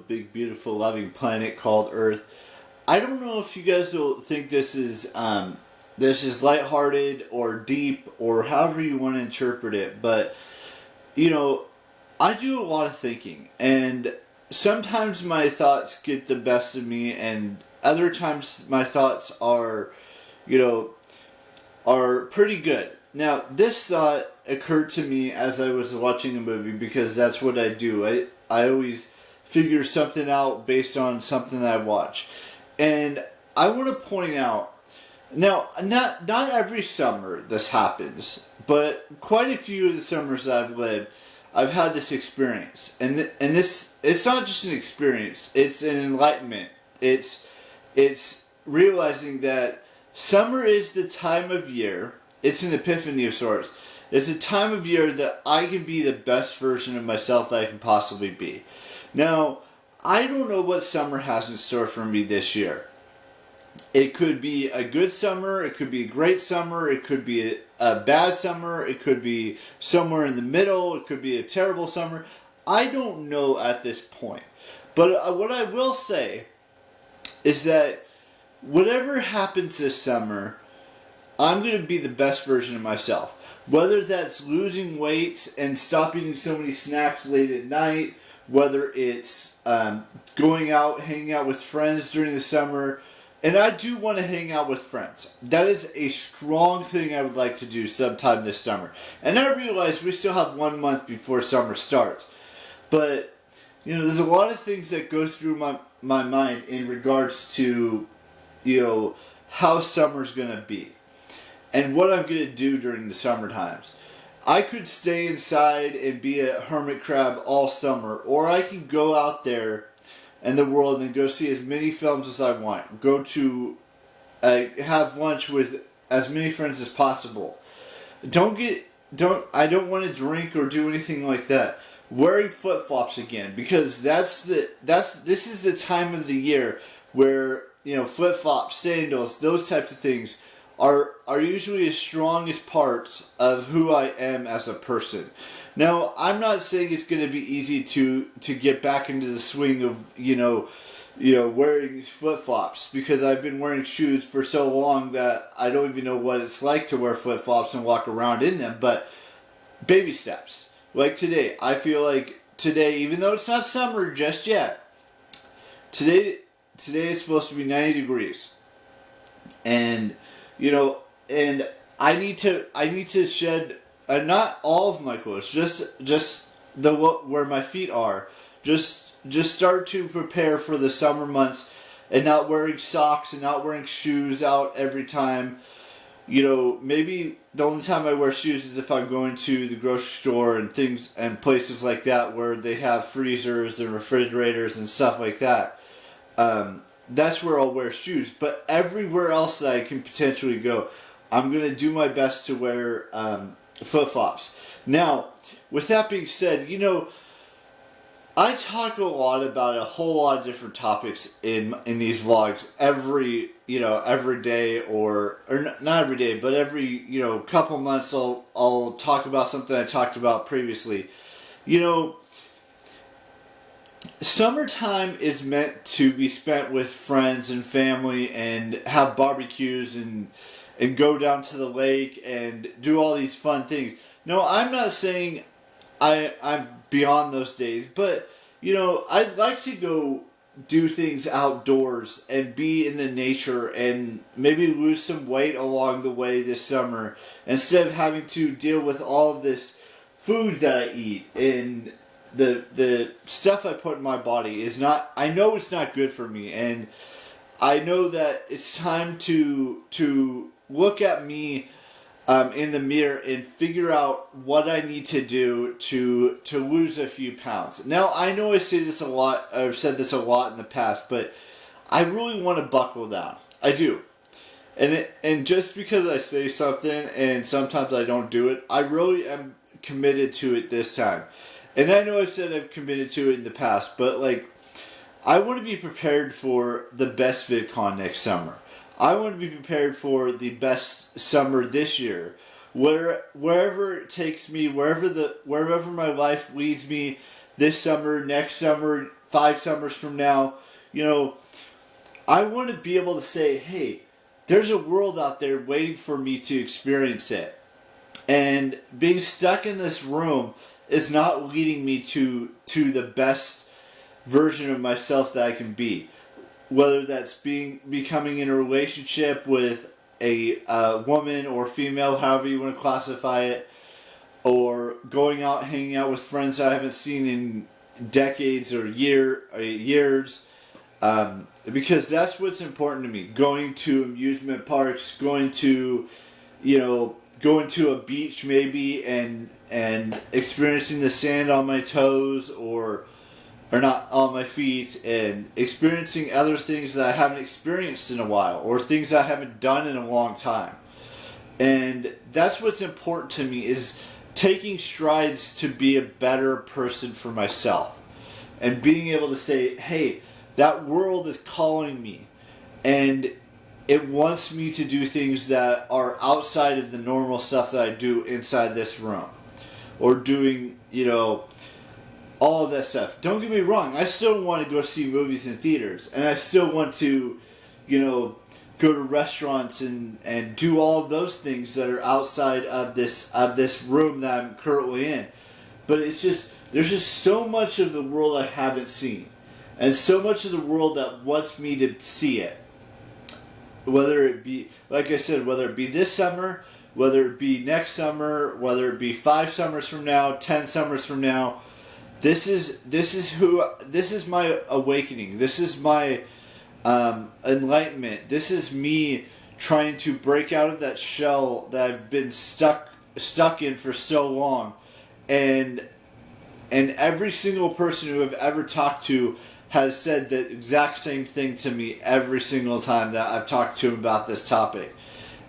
big, beautiful, loving planet called Earth. I don't know if you guys will think this is lighthearted or deep or however you want to interpret it, but you know, I do a lot of thinking, and sometimes my thoughts get the best of me, and other times my thoughts are, you know, are pretty good. Now, this thought occurred to me as I was watching a movie because that's what I do. I always figure something out based on something that I watch. And I want to point out, now, not every summer this happens, but quite a few of the summers I've lived, I've had this experience. And this, it's not just an experience, it's an enlightenment. It's realizing that summer is the time of year, it's an epiphany of sorts. It's a time of year that I can be the best version of myself that I can possibly be. Now, I don't know what summer has in store for me this year. It could be a good summer, it could be a great summer, it could be a bad summer, it could be somewhere in the middle, it could be a terrible summer. I don't know at this point. But what I will say is that whatever happens this summer, I'm going to be the best version of myself. Whether that's losing weight and stop eating so many snacks late at night, whether it's going out, hanging out with friends during the summer. And I do want to hang out with friends. That is a strong thing I would like to do sometime this summer. And I realize we still have 1 month before summer starts. But, you know, there's a lot of things that go through my mind in regards to, you know, how summer's going to be. And what I'm going to do during the summer times. I could stay inside and be a hermit crab all summer. Or I can go out there in the world and go see as many films as I want. Go to have lunch with as many friends as possible. I don't want to drink or do anything like that. Wearing flip-flops again, because this is the time of the year where, you know, flip-flops, sandals, those types of things are usually the strongest parts of who I am as a person. Now, I'm not saying it's going to be easy to get back into the swing of, you know, wearing flip-flops, because I've been wearing shoes for so long that I don't even know what it's like to wear flip-flops and walk around in them, but baby steps. Like today, I feel like today, even though it's not summer just yet, today it's supposed to be 90 degrees. And, you know, and I need to shed not all of my clothes, just the where my feet are. Just start to prepare for the summer months, and not wearing socks and not wearing shoes out every time. You know, maybe the only time I wear shoes is if I'm going to the grocery store and things and places like that where they have freezers and refrigerators and stuff like that. That's where I'll wear shoes. But everywhere else that I can potentially go, I'm going to do my best to wear flip-flops. Now, with that being said, you know, I talk a lot about a whole lot of different topics in these vlogs every day, or not every day, but every, you know, couple months I'll talk about something I talked about previously. You know, summertime is meant to be spent with friends and family and have barbecues and go down to the lake and do all these fun things. No, I'm not saying I'm beyond those days, but, you know, I'd like to go do things outdoors and be in the nature and maybe lose some weight along the way this summer, instead of having to deal with all of this food that I eat and the stuff I put in my body is not, I know it's not good for me, and I know that it's time to look at me in the mirror and figure out what I need to do to lose a few pounds. Now, I know I say this a lot, I've said this a lot in the past, but I really want to buckle down. I do. And just because I say something and sometimes I don't do it, I really am committed to it this time. And I know I've said I've committed to it in the past, but like, I want to be prepared for the best VidCon next summer. I want to be prepared for the best summer this year. Wherever it takes me, wherever my life leads me this summer, next summer, 5 summers from now, I want to be able to say, hey, there's a world out there waiting for me to experience it. And being stuck in this room is not leading me to the best version of myself that I can be. Whether that's becoming in a relationship with a woman or female, however you want to classify it, or going out, hanging out with friends I haven't seen in decades or years, because that's what's important to me. Going to amusement parks, going to a beach maybe, and experiencing the sand on my toes or not on my feet, and experiencing other things that I haven't experienced in a while, or things I haven't done in a long time. And that's what's important to me, is taking strides to be a better person for myself. And being able to say, hey, that world is calling me. And it wants me to do things that are outside of the normal stuff that I do inside this room. Or doing, all of that stuff. Don't get me wrong, I still want to go see movies in theaters. And I still want to, go to restaurants and do all of those things that are outside of this room that I'm currently in. But it's just, there's just so much of the world I haven't seen. And so much of the world that wants me to see it. Whether it be, like I said, whether it be this summer, whether it be next summer, whether it be 5 summers from now, 10 summers from now, this is my awakening. This is my enlightenment. This is me trying to break out of that shell that I've been stuck in for so long. And every single person who I've ever talked to has said the exact same thing to me every single time that I've talked to them about this topic.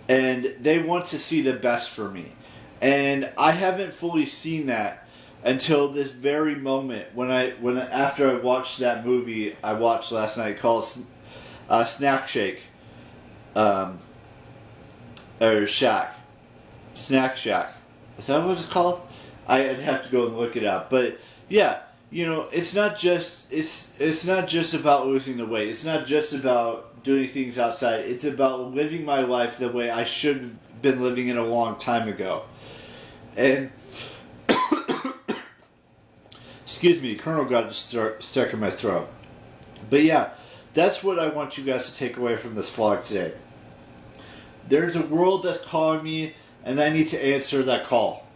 And they want to see the best for me. And I haven't fully seen that until this very moment after I watched that movie I watched last night called Snack Shack. Or Shack. Snack Shack. Is that what it's called? I'd have to go and look it up. But yeah, it's not just about losing the weight. It's not just about doing things outside. It's about living my life the way I should have been living it a long time ago. And excuse me, Colonel got stuck in my throat. But yeah, that's what I want you guys to take away from this vlog today. There's a world that's calling me, and I need to answer that call.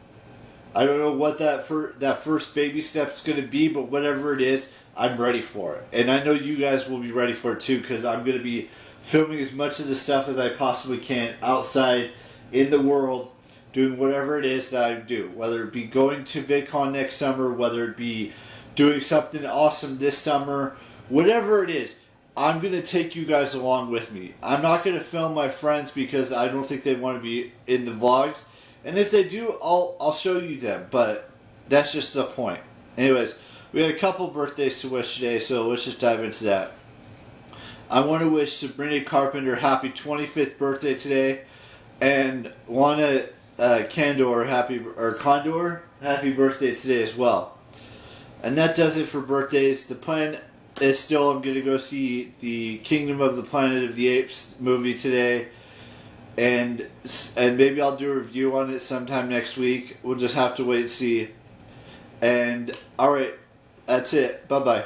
I don't know what that first baby step is going to be, but whatever it is, I'm ready for it. And I know you guys will be ready for it too, because I'm going to be filming as much of the stuff as I possibly can outside in the world, doing whatever it is that I do. Whether it be going to VidCon next summer, whether it be doing something awesome this summer, whatever it is, I'm going to take you guys along with me. I'm not going to film my friends because I don't think they want to be in the vlogs. And if they do, I'll show you them. But that's just the point. Anyways, we had a couple birthdays to wish today, so let's just dive into that. I want to wish Sabrina Carpenter happy 25th birthday today. And Lana Condor happy birthday today as well. And that does it for birthdays. The plan is still, I'm going to go see the Kingdom of the Planet of the Apes movie today. And maybe I'll do a review on it sometime next week. We'll just have to wait and see. And alright, that's it. Bye-bye.